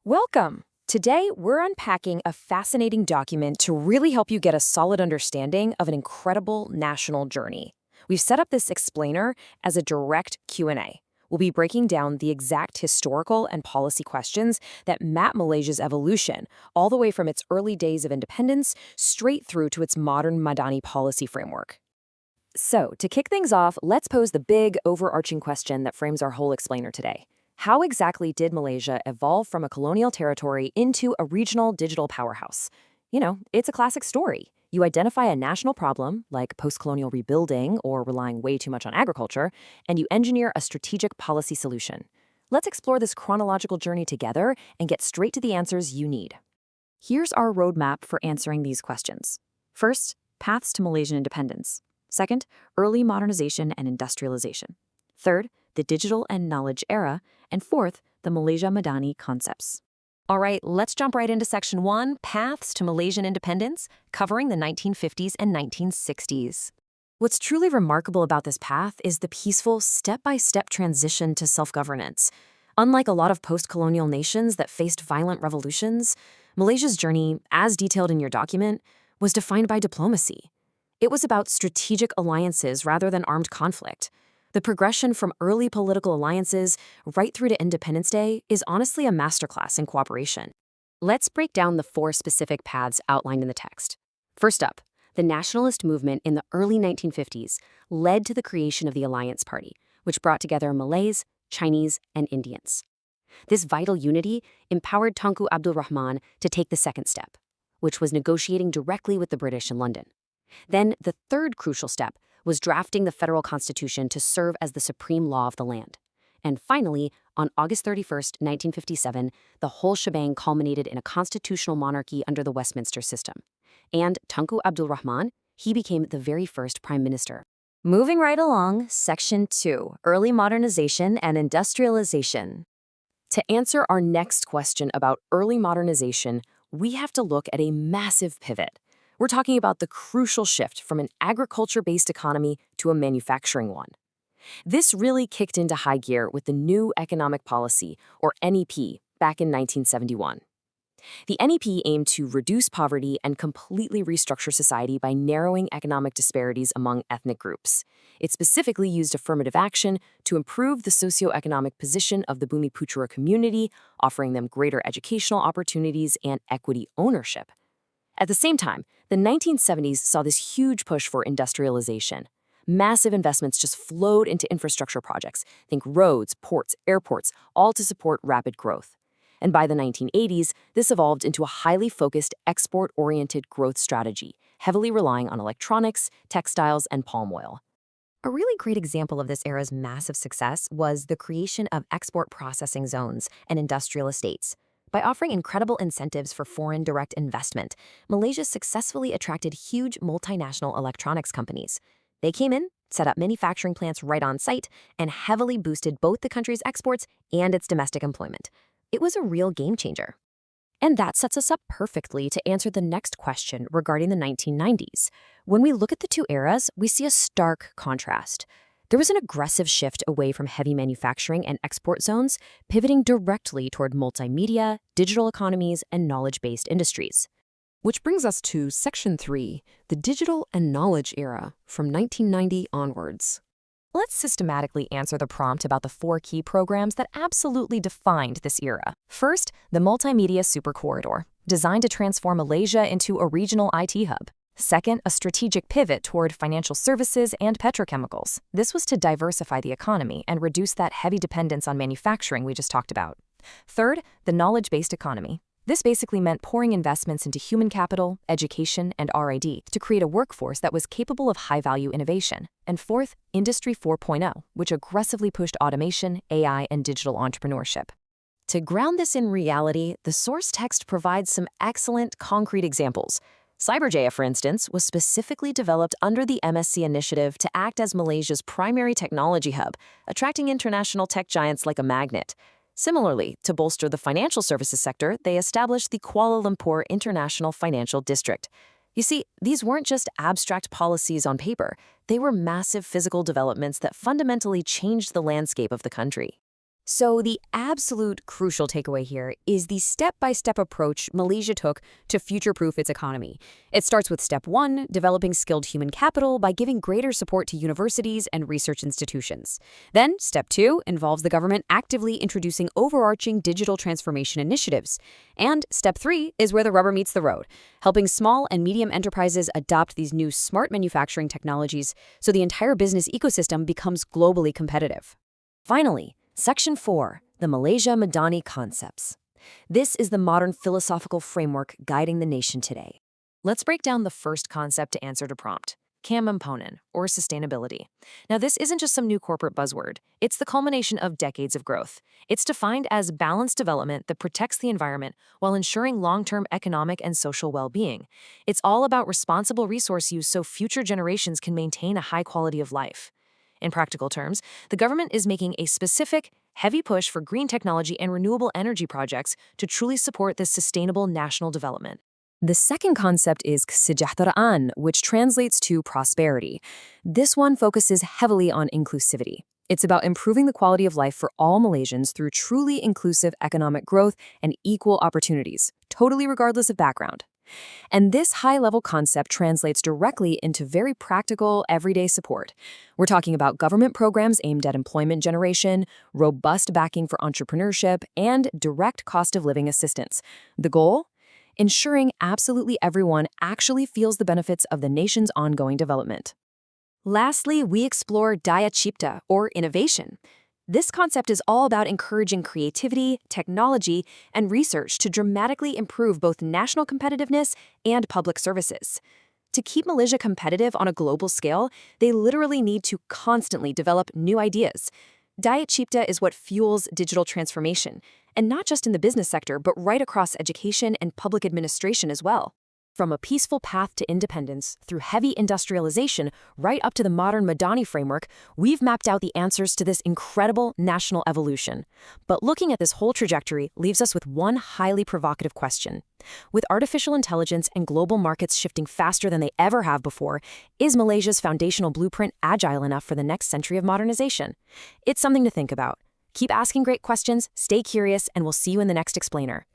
Welcome! Today, we're unpacking a fascinating document to really help you get a solid understanding of an incredible national journey. We've set up this explainer as a direct Q&A. We'll be breaking down the exact historical and policy questions that map Malaysia's evolution, all the way from its early days of independence straight through to its modern Madani policy framework. So, to kick things off, let's pose the big, overarching question that frames our whole explainer today. How exactly did Malaysia evolve from a colonial territory into a regional digital powerhouse? It's a classic story. You identify a national problem, like post-colonial rebuilding or relying way too much on agriculture, and you engineer a strategic policy solution. Let's explore this chronological journey together and get straight to the answers you need. Here's our roadmap for answering these questions. First, paths to Malaysian independence. Second, early modernization and industrialization. Third, the digital and knowledge era. And fourth, the Malaysia Madani concepts. All right, let's jump right into Section 1, Paths to Malaysian Independence, covering the 1950s and 1960s. What's truly remarkable about this path is the peaceful, step-by-step transition to self-governance. Unlike a lot of post-colonial nations that faced violent revolutions, Malaysia's journey, as detailed in your document, was defined by diplomacy. It was about strategic alliances rather than armed conflict. The progression from early political alliances right through to Independence Day is honestly a masterclass in cooperation. Let's break down the 4 specific paths outlined in the text. First up, the nationalist movement in the early 1950s led to the creation of the Alliance Party, which brought together Malays, Chinese, and Indians. This vital unity empowered Tunku Abdul Rahman to take the second step, which was negotiating directly with the British in London. Then, the third crucial step was drafting the federal constitution to serve as the supreme law of the land. And finally, on August 31st, 1957, the whole shebang culminated in a constitutional monarchy under the Westminster system. And Tunku Abdul Rahman, he became the very first prime minister. Moving right along, Section 2, Early Modernization and Industrialization. To answer our next question about early modernization, we have to look at a massive pivot. We're talking about the crucial shift from an agriculture-based economy to a manufacturing one. This really kicked into high gear with the New Economic Policy, or NEP, back in 1971. The NEP aimed to reduce poverty and completely restructure society by narrowing economic disparities among ethnic groups. It specifically used affirmative action to improve the socioeconomic position of the Bumiputera community, offering them greater educational opportunities and equity ownership. At the same time, the 1970s saw this huge push for industrialization. Massive investments just flowed into infrastructure projects, think roads, ports, airports, all to support rapid growth. And by the 1980s, this evolved into a highly focused, export-oriented growth strategy, heavily relying on electronics, textiles, and palm oil. A really great example of this era's massive success was the creation of export processing zones and industrial estates. By offering incredible incentives for foreign direct investment, Malaysia successfully attracted huge multinational electronics companies. They came in, set up manufacturing plants right on site, and heavily boosted both the country's exports and its domestic employment. It was a real game changer. And that sets us up perfectly to answer the next question regarding the 1990s. When we look at the two eras, we see a stark contrast. There was an aggressive shift away from heavy manufacturing and export zones, pivoting directly toward multimedia, digital economies, and knowledge-based industries. Which brings us to Section 3, the digital and knowledge era, from 1990 onwards. Let's systematically answer the prompt about the 4 key programs that absolutely defined this era. First, the Multimedia Super Corridor, designed to transform Malaysia into a regional IT hub. Second, a strategic pivot toward financial services and petrochemicals. This was to diversify the economy and reduce that heavy dependence on manufacturing we just talked about. Third, the knowledge-based economy. This basically meant pouring investments into human capital, education, and R&D to create a workforce that was capable of high-value innovation. And fourth, Industry 4.0, which aggressively pushed automation, AI, and digital entrepreneurship. To ground this in reality, the source text provides some excellent, concrete examples. Cyberjaya, for instance, was specifically developed under the MSC initiative to act as Malaysia's primary technology hub, attracting international tech giants like a magnet. Similarly, to bolster the financial services sector, they established the Kuala Lumpur International Financial District. You see, these weren't just abstract policies on paper. They were massive physical developments that fundamentally changed the landscape of the country. So the absolute crucial takeaway here is the step-by-step approach Malaysia took to future-proof its economy. It starts with step 1, developing skilled human capital by giving greater support to universities and research institutions. Then, step 2 involves the government actively introducing overarching digital transformation initiatives. And step 3 is where the rubber meets the road, helping small and medium enterprises adopt these new smart manufacturing technologies so the entire business ecosystem becomes globally competitive. Finally, Section 4, the Malaysia Madani Concepts. This is the modern philosophical framework guiding the nation today. Let's break down the first concept to answer to prompt, Kamamponan, or sustainability. Now, this isn't just some new corporate buzzword. It's the culmination of decades of growth. It's defined as balanced development that protects the environment while ensuring long-term economic and social well-being. It's all about responsible resource use so future generations can maintain a high quality of life. In practical terms, the government is making a specific, heavy push for green technology and renewable energy projects to truly support this sustainable national development. The second concept is kesejahteraan, which translates to prosperity. This one focuses heavily on inclusivity. It's about improving the quality of life for all Malaysians through truly inclusive economic growth and equal opportunities, totally regardless of background. And this high-level concept translates directly into very practical, everyday support. We're talking about government programs aimed at employment generation, robust backing for entrepreneurship, and direct cost of living assistance. The goal? Ensuring absolutely everyone actually feels the benefits of the nation's ongoing development. Lastly, we explore Daya Cipta, or innovation. This concept is all about encouraging creativity, technology, and research to dramatically improve both national competitiveness and public services. To keep Malaysia competitive on a global scale, they literally need to constantly develop new ideas. Daya Cipta is what fuels digital transformation, and not just in the business sector, but right across education and public administration as well. From a peaceful path to independence, through heavy industrialization, right up to the modern Madani framework, we've mapped out the answers to this incredible national evolution. But looking at this whole trajectory leaves us with one highly provocative question. With artificial intelligence and global markets shifting faster than they ever have before, is Malaysia's foundational blueprint agile enough for the next century of modernization? It's something to think about. Keep asking great questions, stay curious, and we'll see you in the next explainer.